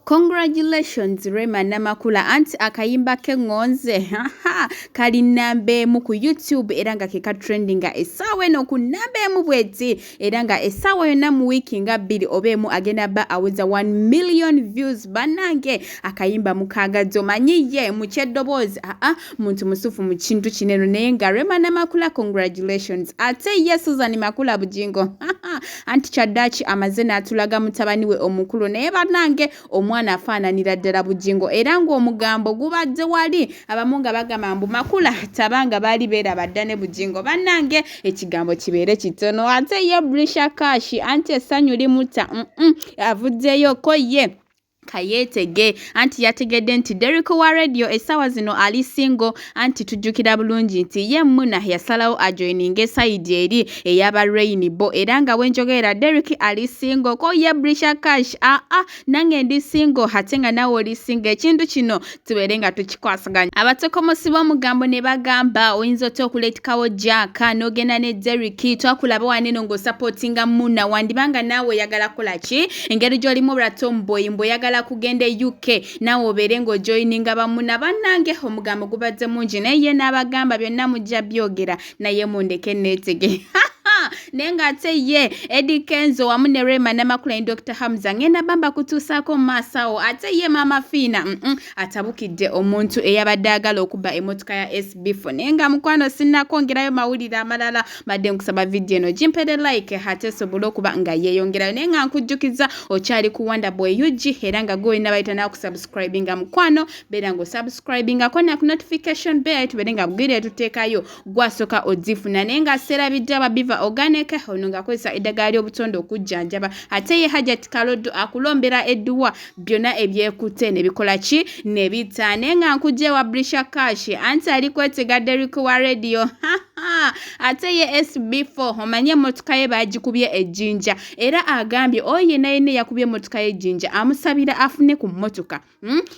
Congratulations Rema Namakula anti akayimba ke ngonze kali nambe mu ku YouTube era nga ke ka trendinga esawe no ku nambe mu bweti era nga esawe yona mu wiki nga bili obemu agenda ba aweza 1 million views banange akayimba mukagazo manyiye mu kyedobozi muntu musufu mu kintu kineno naye nga Rema Namakula congratulations ate Susan Makula bujingo anti chadachi amazena atulaga mutabani we omukulu naye banange omwana afaananira ddala bujingo era ngo omugambo gubadde wali abamunga bagamba mbu Makula tabanga bali beera baddane bujingo bannange ekigambo kibeere kitono ate ye Brisher kash anti essanyu limuta avuddeyo ko ye kayetege anti yategedde nti Derick wa radio esawa zino ali single anti tujjukira bulungi nti ye muna yasalawo ajoininge side eri eyaba Rainbow era nga wenjogera Derick ali single ko ye Brisher kash nange ndi single hatenga nawe oli single ekintu kino tuberenga tukikwasaganya abatokomosiba mugambo ne bagamba oyinza okuletikawo jaka nogenda ne Derick twakulaba waneno ngo supportinga muna wandibanga nawe yagala kolaki engeri gyolimu bratomboy mbo yagala kugende UK nawo berengo joininga bamuna banange omugambo gubadde mungi naye n'abagamba byonna mujja byogera naye mundeke netege nenga ate ye Eddie Kenzo wamu ne Rema Namakula Dr. Hamza ngenda bamba kutusako masawo ate ye mama Fina atabukidde omuntu eyabadde agala okuba emotoka ya SB4 nenga mukwano sinnakongerayo mawulira amalala badde nkusaba video eno jimpede like hate sobola okuba nga yeyongerayo nenga nkujjukiza okyali ku Wonder Boy UG era nga go ina bayita na kusubscribinga mukwano bera ngo subscribinga kona ku notification bell tuberenga bugire tuteekayo gwasoka ozifuna nenga serabidde ababiva organic hononga kwesa edagali obutondo okujjanjaba ate ye Hajat Kalodo akulombera edduwa byona ebyekute ne bikola ki ne bitane nga nkuje wa Brisher kash anti ali kwetega Derick wa radio ate ye SB4 omanye motoka ye bagikubye ejjinja era agambye oye naye ne yakubye motoka ye ejjinja amusabira afune ku motoka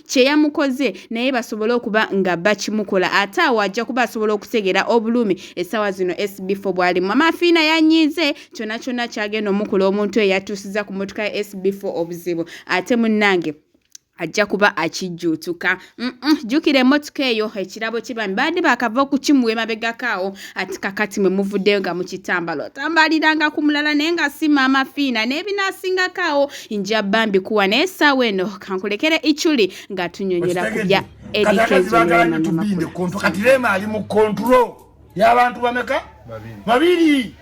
kye yamukoze naye basobola okuba nga bakimukola ate wajja kuba asobola okutegera obulumi esawa zino SB4 bwali mama Fina yanyize kyona kyagenda omukula omuntu eyatusiza ku motoka ya SB4 obuzibu ate munnange ajja kuba akijjutuka jukire motoka eyo ekirabo kibambi badde bakava okukimuwe mabegakaawo ati kakati mwe muvuddeyo nga mukitambalo tambaliranga ku mulala naye nga si mama Fina n'ebinasingakaawo nja bambi kuwa naye essaawa eno kankulekere ichuli nga tunyonyera ku bya edikezo kati Rema ali mu control y'abantu bameka babiri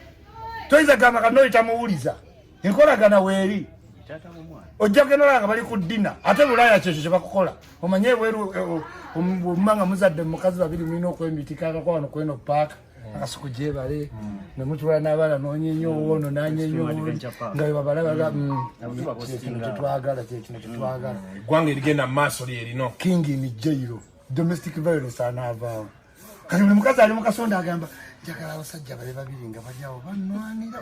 toiza gama kanoita muwuliza enkolagana weeri ojagenolanga bali ku dina ate bulaya kyekyo kye bakukola omanye bweru omumanga muzadde mukazi babiri mwino okwemitikanga kwa wano kweno paaka akasuku gye bale ne mutula n'abala n'onyenyo wono n'anyenyo nga babalabaga tetwagala kyekino tetwagala gwanga erigenda maaso lyerino king in jail domestic violence anavaawo kati buli mukazi ali mukasonda agamba njagala abasajja bale babiri nga balyawo banwanira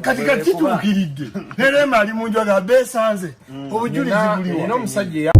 kati kituukiridde ne Rema ali mu nju aga beesanze obujulizi buliwo n'omusajja